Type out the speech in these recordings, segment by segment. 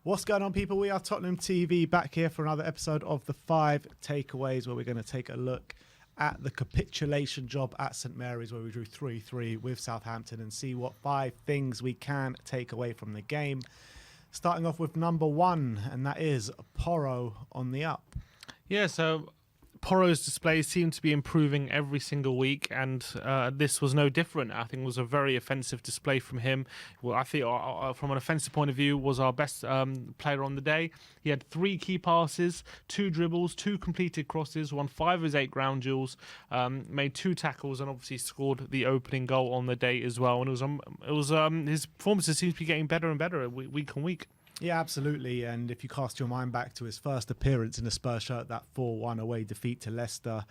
What's going on, people? We are Tottenham TV back here for another episode of the 5 Takeaways, where we're going to take a look at the capitulation job at St Mary's, where we drew 3-3 with Southampton, and see what 5 things we can take away from the game. Starting off with number 1, and that is Porro on the up. Yeah, so Porro's displays seem to be improving every single week, and this was no different. I think it was a very offensive display from him. Well, I think from an offensive point of view, was our best player on the day. He had 3 key passes, 2 dribbles, 2 completed crosses, won 5 of his 8 ground duels, made 2 tackles, and obviously scored the opening goal on the day as well. And it was his performances seem to be getting better and better week on week. Yeah, absolutely. And if you cast your mind back to his first appearance in a Spurs shirt, that 4-1 away defeat to Leicester,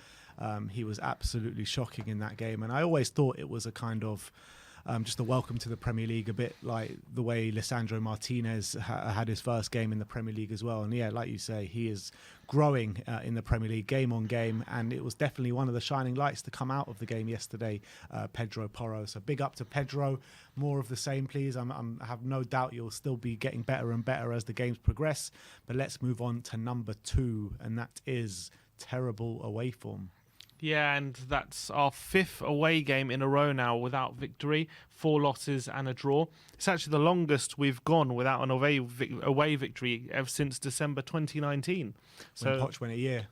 he was absolutely shocking in that game. And I always thought it was a kind of just a welcome to the Premier League, a bit like the way Lisandro Martinez had his first game in the Premier League as well. And yeah, like you say, he is growing in the Premier League game on game, and it was definitely one of the shining lights to come out of the game yesterday, Pedro Porro. So big up to Pedro. More of the same, please. I have no doubt you'll still be getting better and better as the games progress. But let's move on to number 2, and that is terrible away form. Yeah, and that's our 5th away game in a row now without victory, 4 losses and a draw. It's actually the longest we've gone without an away victory ever since December 2019. When Poch went a year.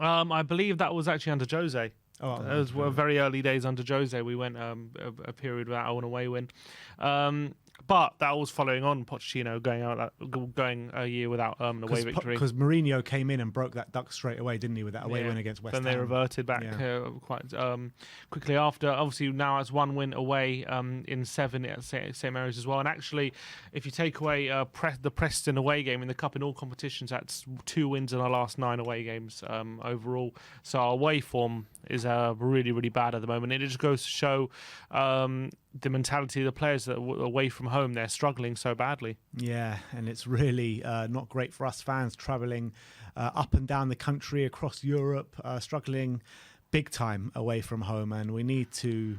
I believe that was actually under Jose. Oh, it was very early days under Jose. We went a period without an away win. But that was following on Pochettino going a year without an away victory. Because Mourinho came in and broke that duck straight away, didn't he, with that away win against West Ham? Then they reverted back quite quickly after. Obviously, now it's 1 win away in 7 at St Mary's as well. And actually, if you take away the Preston away game in the Cup in all competitions, that's 2 wins in our last 9 away games overall. So our away form is really, really bad at the moment. It just goes to show the mentality of the players that are away from home. They're struggling so badly. Yeah, and it's really not great for us fans travelling up and down the country, across Europe, struggling big time away from home, and we need to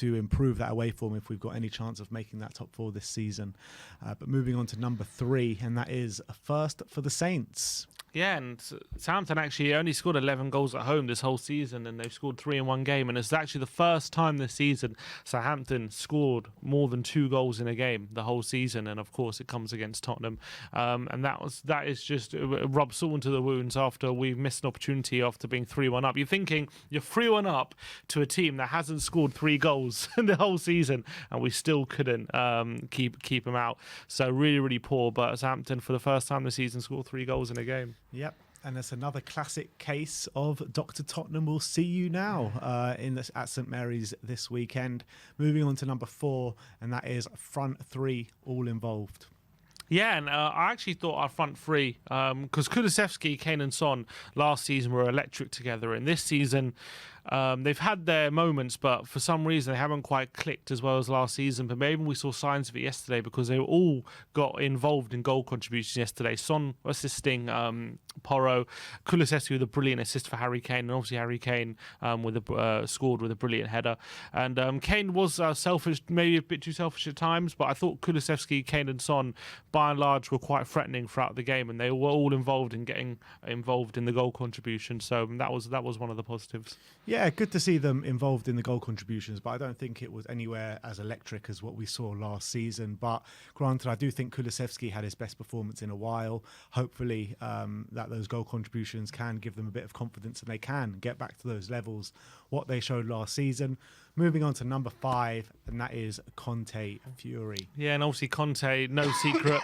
improve that away form if we've got any chance of making that top 4 this season. But moving on to number 3, and that is a first for the Saints. Yeah, and Southampton actually only scored 11 goals at home this whole season, and they've scored 3 in 1 game. And it's actually the first time this season Southampton scored more than 2 goals in a game the whole season. And of course, it comes against Tottenham, and that is just rub salt into the wounds after we've missed an opportunity after being 3-1 up. You're thinking you're 3-1 up to a team that hasn't scored 3 goals in the whole season, and we still couldn't keep them out. So really, really poor. But Southampton, for the first time this season, scored 3 goals in a game. Yep, and it's another classic case of Dr. Tottenham will see you now at St Mary's this weekend. Moving on to number 4, and that is front 3 all involved. Yeah, and I actually thought our front 3, because Kulusevski, Kane and Son last season were electric together, and this season they've had their moments, but for some reason they haven't quite clicked as well as last season. But maybe we saw signs of it yesterday, because they all got involved in goal contributions yesterday. Son assisting Porro, Kulusevski with a brilliant assist for Harry Kane, and obviously Harry Kane scored with a brilliant header. And Kane was selfish, maybe a bit too selfish at times, but I thought Kulusevski, Kane and Son, by and large, were quite threatening throughout the game, and they were all involved in getting involved in the goal contribution. So that was one of the positives. Yeah, good to see them involved in the goal contributions, but I don't think it was anywhere as electric as what we saw last season. But granted, I do think Kulusevski had his best performance in a while. Hopefully that those goal contributions can give them a bit of confidence, and they can get back to those levels, what they showed last season. Moving on to number 5, and that is Conte Fury. Yeah, and obviously Conte, no secret.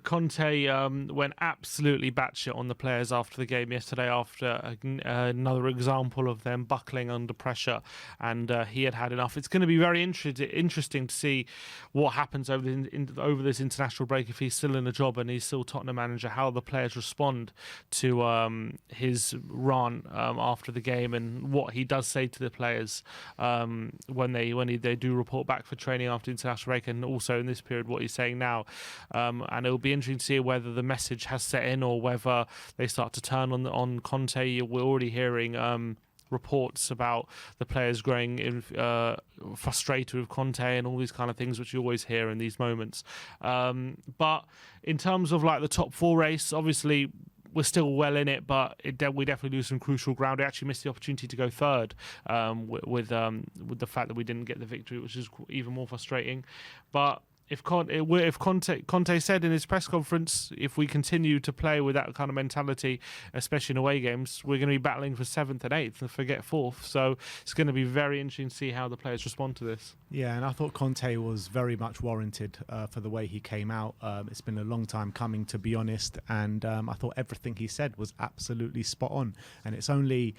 Conte went absolutely batshit on the players after the game yesterday, after another example of them buckling under pressure, and he had enough. It's going to be very interesting to see what happens over this international break, if he's still in the job and he's still Tottenham manager, how the players respond to his run after the game, and what he does say to the players when they do report back for training after international break, and also in this period what he's saying now. And it'll be interesting to see whether the message has set in or whether they start to turn on Conte. We're already hearing reports about the players growing frustrated with Conte and all these kind of things, which you always hear in these moments. But in terms of like the top 4 race, obviously we're still well in it, but we definitely lose some crucial ground. We actually missed the opportunity to go third with the fact that we didn't get the victory, which is even more frustrating. But if Conte said in his press conference, if we continue to play with that kind of mentality, especially in away games, we're going to be battling for 7th and 8th and forget 4th. So it's going to be very interesting to see how the players respond to this. Yeah, and I thought Conte was very much warranted for the way he came out. It's been a long time coming, to be honest, and I thought everything he said was absolutely spot on. And it's only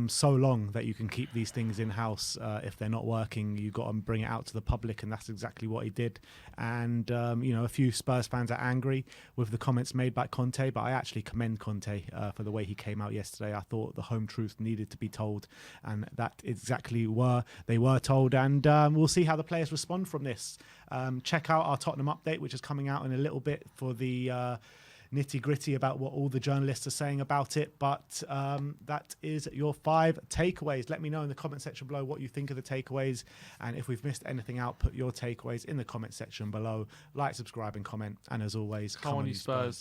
so long that you can keep these things in-house. If they're not working, you've got to bring it out to the public, and that's exactly what he did. And a few Spurs fans are angry with the comments made by Conte, but I actually commend Conte for the way he came out yesterday. I thought the home truth needed to be told, and that exactly they were told. And we'll see how the players respond from this. Check out our Tottenham update, which is coming out in a little bit, for the nitty-gritty about what all the journalists are saying about it. But that is your 5 takeaways. Let me know in the comment section below what you think of the takeaways, and if we've missed anything out, put your takeaways in the comment section below. Like, subscribe and comment, and as always, come on you Spurs.